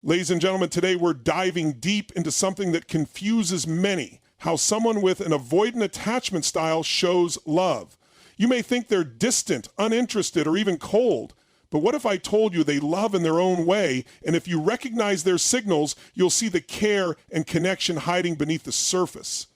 Ladies and gentlemen, today we're diving deep into something that confuses many: how someone with an avoidant attachment style shows love. You may think they're distant, uninterested, or even cold. But what if I told you they love in their own way, and if you recognize their signals, you'll see the care and connection hiding beneath the surface?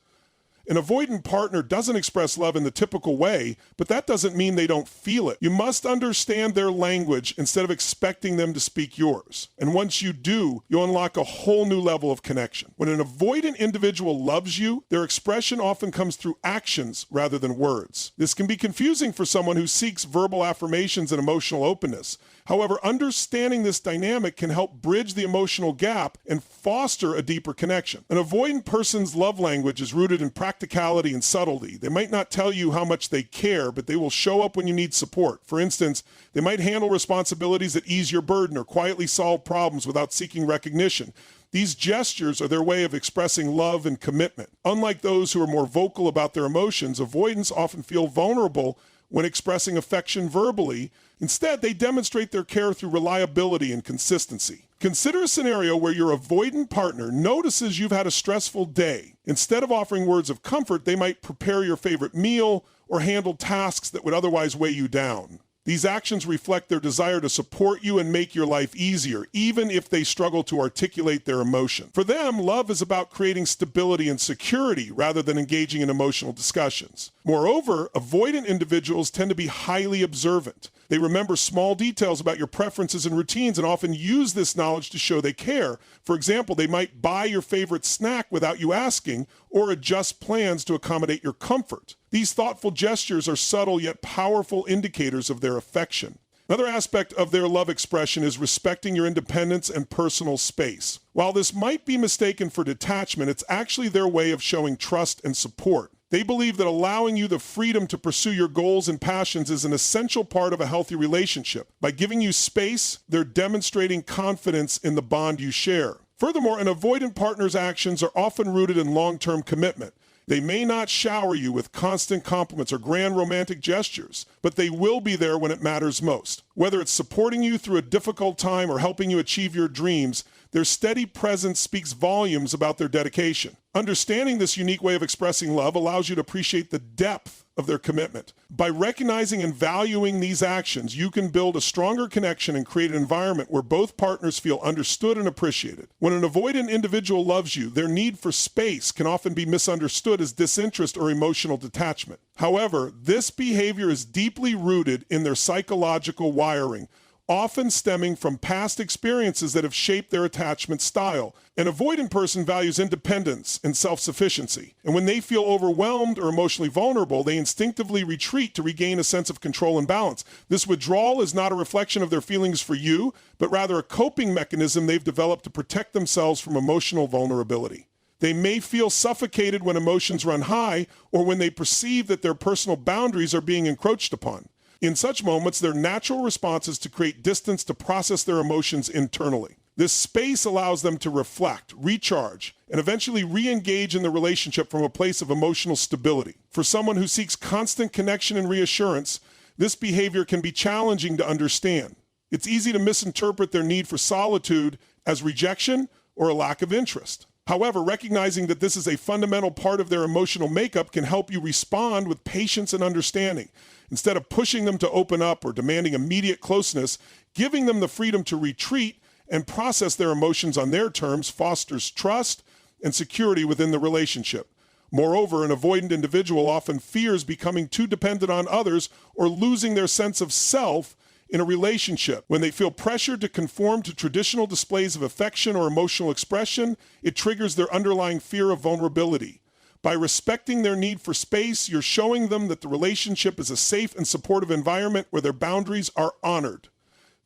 An avoidant partner doesn't express love in the typical way, but that doesn't mean they don't feel it. You must understand their language instead of expecting them to speak yours. And once you do, you'll unlock a whole new level of connection. When an avoidant individual loves you, their expression often comes through actions rather than words. This can be confusing for someone who seeks verbal affirmations and emotional openness. However, understanding this dynamic can help bridge the emotional gap and foster a deeper connection. An avoidant person's love language is rooted in practicality and subtlety. They might not tell you how much they care, but they will show up when you need support. For instance, they might handle responsibilities that ease your burden or quietly solve problems without seeking recognition. These gestures are their way of expressing love and commitment. Unlike those who are more vocal about their emotions, avoidants often feel vulnerable when expressing affection verbally. Instead, they demonstrate their care through reliability and consistency. Consider a scenario where your avoidant partner notices you've had a stressful day. Instead of offering words of comfort, they might prepare your favorite meal or handle tasks that would otherwise weigh you down. These actions reflect their desire to support you and make your life easier, even if they struggle to articulate their emotion. For them, love is about creating stability and security rather than engaging in emotional discussions. Moreover, avoidant individuals tend to be highly observant. They remember small details about your preferences and routines and often use this knowledge to show they care. For example, they might buy your favorite snack without you asking or adjust plans to accommodate your comfort. These thoughtful gestures are subtle yet powerful indicators of their affection. Another aspect of their love expression is respecting your independence and personal space. While this might be mistaken for detachment, it's actually their way of showing trust and support. They believe that allowing you the freedom to pursue your goals and passions is an essential part of a healthy relationship. By giving you space, they're demonstrating confidence in the bond you share. Furthermore, an avoidant partner's actions are often rooted in long-term commitment. They may not shower you with constant compliments or grand romantic gestures, but they will be there when it matters most. Whether it's supporting you through a difficult time or helping you achieve your dreams, their steady presence speaks volumes about their dedication. Understanding this unique way of expressing love allows you to appreciate the depth of their commitment. By recognizing and valuing these actions, you can build a stronger connection and create an environment where both partners feel understood and appreciated. When an avoidant individual loves you, their need for space can often be misunderstood as disinterest or emotional detachment. However, this behavior is deeply rooted in their psychological wiring, often stemming from past experiences that have shaped their attachment style. An avoidant person values independence and self-sufficiency, and when they feel overwhelmed or emotionally vulnerable, they instinctively retreat to regain a sense of control and balance. This withdrawal is not a reflection of their feelings for you, but rather a coping mechanism they've developed to protect themselves from emotional vulnerability. They may feel suffocated when emotions run high or when they perceive that their personal boundaries are being encroached upon. In such moments, their natural response is to create distance to process their emotions internally. This space allows them to reflect, recharge, and eventually re-engage in the relationship from a place of emotional stability. For someone who seeks constant connection and reassurance, this behavior can be challenging to understand. It's easy to misinterpret their need for solitude as rejection or a lack of interest. However, recognizing that this is a fundamental part of their emotional makeup can help you respond with patience and understanding. Instead of pushing them to open up or demanding immediate closeness, giving them the freedom to retreat and process their emotions on their terms fosters trust and security within the relationship. Moreover, an avoidant individual often fears becoming too dependent on others or losing their sense of self in a relationship. When they feel pressured to conform to traditional displays of affection or emotional expression, it triggers their underlying fear of vulnerability. By respecting their need for space, you're showing them that the relationship is a safe and supportive environment where their boundaries are honored.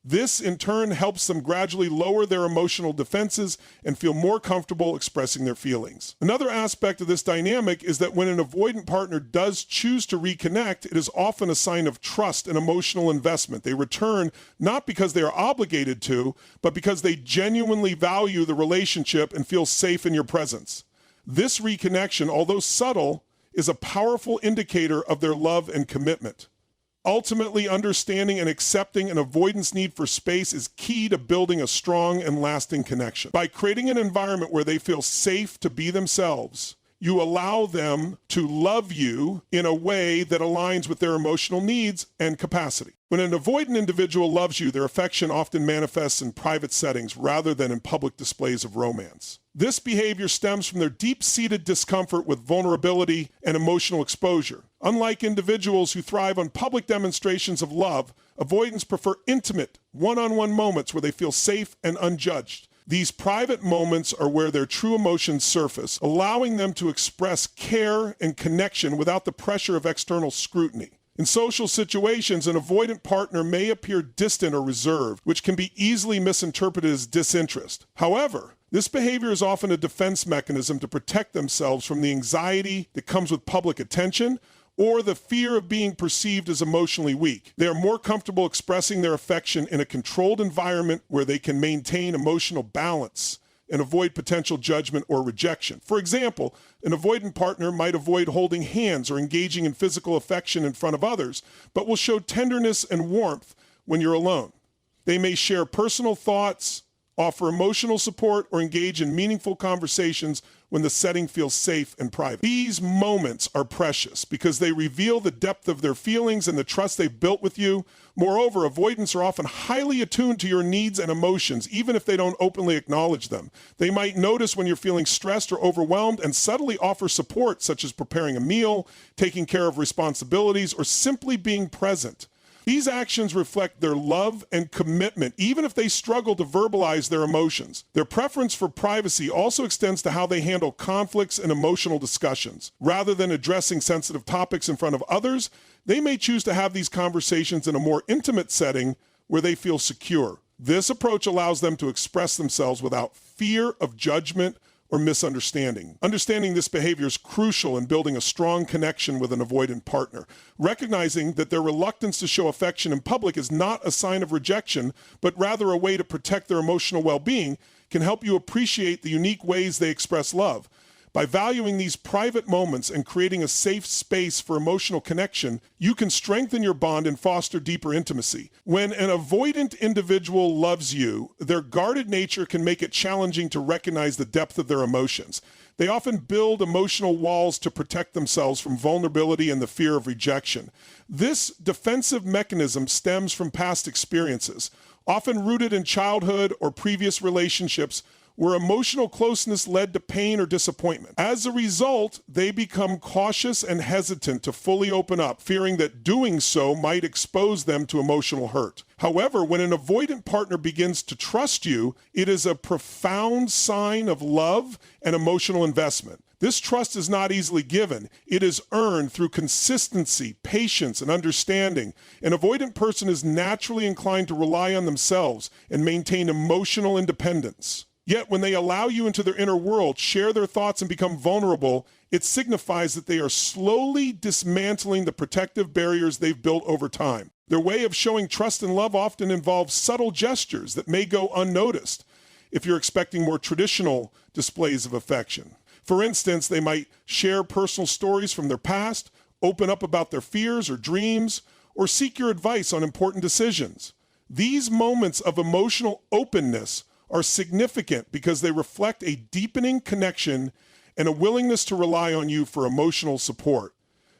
This, in turn, helps them gradually lower their emotional defenses and feel more comfortable expressing their feelings. Another aspect of this dynamic is that when an avoidant partner does choose to reconnect, it is often a sign of trust and emotional investment. They return not because they are obligated to, but because they genuinely value the relationship and feel safe in your presence. This reconnection, although subtle, is a powerful indicator of their love and commitment. Ultimately, understanding and accepting an avoidance need for space is key to building a strong and lasting connection. By creating an environment where they feel safe to be themselves, you allow them to love you in a way that aligns with their emotional needs and capacity. When an avoidant individual loves you, their affection often manifests in private settings rather than in public displays of romance. This behavior stems from their deep-seated discomfort with vulnerability and emotional exposure. Unlike individuals who thrive on public demonstrations of love, avoidants prefer intimate, one-on-one moments where they feel safe and unjudged. These private moments are where their true emotions surface, allowing them to express care and connection without the pressure of external scrutiny. In social situations, an avoidant partner may appear distant or reserved, which can be easily misinterpreted as disinterest. However, this behavior is often a defense mechanism to protect themselves from the anxiety that comes with public attention or the fear of being perceived as emotionally weak. They are more comfortable expressing their affection in a controlled environment where they can maintain emotional balance and avoid potential judgment or rejection. For example, an avoidant partner might avoid holding hands or engaging in physical affection in front of others, but will show tenderness and warmth when you're alone. They may share personal thoughts, offer emotional support, or engage in meaningful conversations when the setting feels safe and private. These moments are precious because they reveal the depth of their feelings and the trust they've built with you. Moreover, avoidants are often highly attuned to your needs and emotions, even if they don't openly acknowledge them. They might notice when you're feeling stressed or overwhelmed and subtly offer support, such as preparing a meal, taking care of responsibilities, or simply being present. These actions reflect their love and commitment, even if they struggle to verbalize their emotions. Their preference for privacy also extends to how they handle conflicts and emotional discussions. Rather than addressing sensitive topics in front of others, they may choose to have these conversations in a more intimate setting where they feel secure. This approach allows them to express themselves without fear of judgment or misunderstanding. Understanding this behavior is crucial in building a strong connection with an avoidant partner. Recognizing that their reluctance to show affection in public is not a sign of rejection, but rather a way to protect their emotional well-being can help you appreciate the unique ways they express love. By valuing these private moments and creating a safe space for emotional connection, you can strengthen your bond and foster deeper intimacy. When an avoidant individual loves you, their guarded nature can make it challenging to recognize the depth of their emotions. They often build emotional walls to protect themselves from vulnerability and the fear of rejection. This defensive mechanism stems from past experiences, often rooted in childhood or previous relationships where emotional closeness led to pain or disappointment. As a result, they become cautious and hesitant to fully open up, fearing that doing so might expose them to emotional hurt. However, when an avoidant partner begins to trust you, it is a profound sign of love and emotional investment. This trust is not easily given. It is earned through consistency, patience, and understanding. An avoidant person is naturally inclined to rely on themselves and maintain emotional independence. Yet when they allow you into their inner world, share their thoughts, and become vulnerable, it signifies that they are slowly dismantling the protective barriers they've built over time. Their way of showing trust and love often involves subtle gestures that may go unnoticed if you're expecting more traditional displays of affection. For instance, they might share personal stories from their past, open up about their fears or dreams, or seek your advice on important decisions. These moments of emotional openness are significant because they reflect a deepening connection and a willingness to rely on you for emotional support.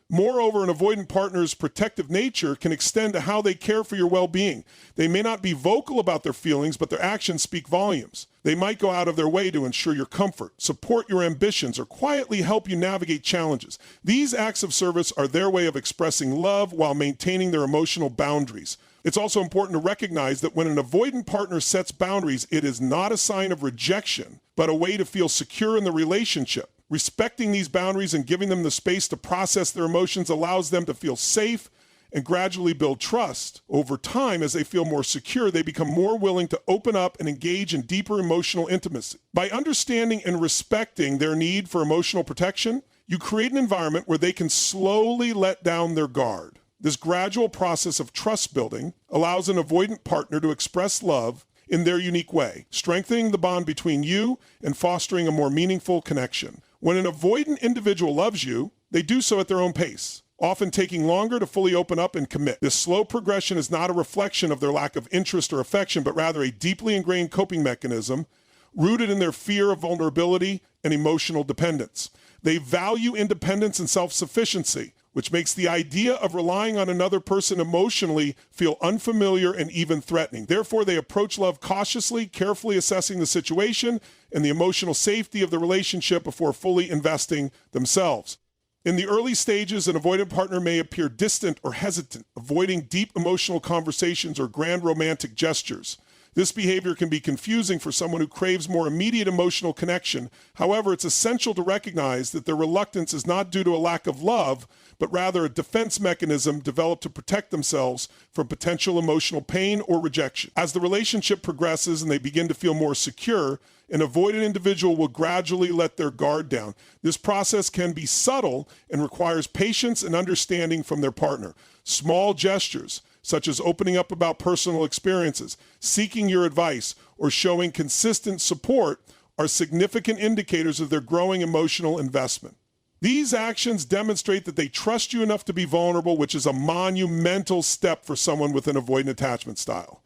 Moreover, an avoidant partner's protective nature can extend to how they care for your well-being. They may not be vocal about their feelings, but their actions speak volumes. They might go out of their way to ensure your comfort, support your ambitions, or quietly help you navigate challenges. These acts of service are their way of expressing love while maintaining their emotional boundaries. It's also important to recognize that when an avoidant partner sets boundaries, it is not a sign of rejection, but a way to feel secure in the relationship. Respecting these boundaries and giving them the space to process their emotions allows them to feel safe and gradually build trust. Over time, as they feel more secure, they become more willing to open up and engage in deeper emotional intimacy. By understanding and respecting their need for emotional protection, you create an environment where they can slowly let down their guard. This gradual process of trust building allows an avoidant partner to express love in their unique way, strengthening the bond between you and fostering a more meaningful connection. When an avoidant individual loves you, they do so at their own pace. often taking longer to fully open up and commit. This slow progression is not a reflection of their lack of interest or affection, but rather a deeply ingrained coping mechanism rooted in their fear of vulnerability and emotional dependence. They value independence and self-sufficiency, which makes the idea of relying on another person emotionally feel unfamiliar and even threatening. Therefore, they approach love cautiously, carefully assessing the situation and the emotional safety of the relationship before fully investing themselves. In the early stages, an avoidant partner may appear distant or hesitant, avoiding deep emotional conversations or grand romantic gestures. This behavior can be confusing for someone who craves more immediate emotional connection. However, it's essential to recognize that their reluctance is not due to a lack of love, but rather a defense mechanism developed to protect themselves from potential emotional pain or rejection. As the relationship progresses and they begin to feel more secure, an avoidant individual will gradually let their guard down. This process can be subtle and requires patience and understanding from their partner. Small gestures, such as opening up about personal experiences, seeking your advice, or showing consistent support, are significant indicators of their growing emotional investment. These actions demonstrate that they trust you enough to be vulnerable, which is a monumental step for someone with an avoidant attachment style.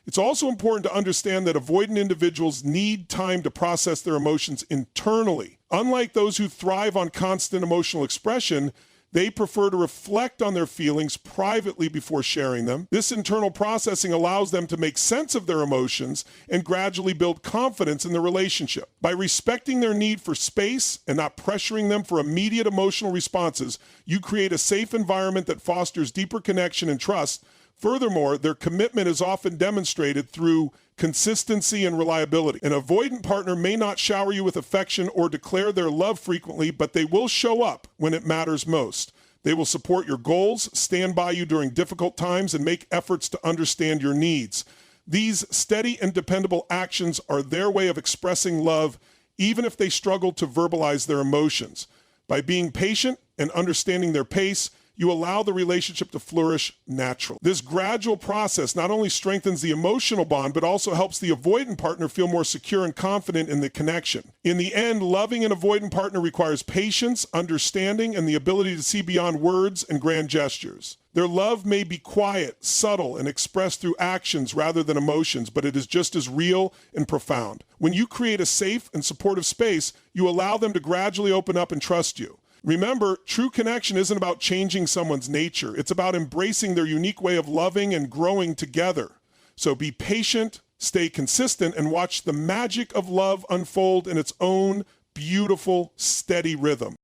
It's also important to understand that avoidant individuals need time to process their emotions internally. Unlike those who thrive on constant emotional expression, they prefer to reflect on their feelings privately before sharing them. This internal processing allows them to make sense of their emotions and gradually build confidence in the relationship. By respecting their need for space and not pressuring them for immediate emotional responses, you create a safe environment that fosters deeper connection and trust. Furthermore, their commitment is often demonstrated through consistency and reliability. An avoidant partner may not shower you with affection or declare their love frequently, but they will show up when it matters most. They will support your goals, stand by you during difficult times, and make efforts to understand your needs. These steady and dependable actions are their way of expressing love, even if they struggle to verbalize their emotions. By being patient and understanding their pace, you allow the relationship to flourish naturally. This gradual process not only strengthens the emotional bond, but also helps the avoidant partner feel more secure and confident in the connection. In the end, loving an avoidant partner requires patience, understanding, and the ability to see beyond words and grand gestures. Their love may be quiet, subtle, and expressed through actions rather than emotions, but it is just as real and profound. When you create a safe and supportive space, you allow them to gradually open up and trust you. Remember, true connection isn't about changing someone's nature. It's about embracing their unique way of loving and growing together. So be patient, stay consistent, and watch the magic of love unfold in its own beautiful, steady rhythm.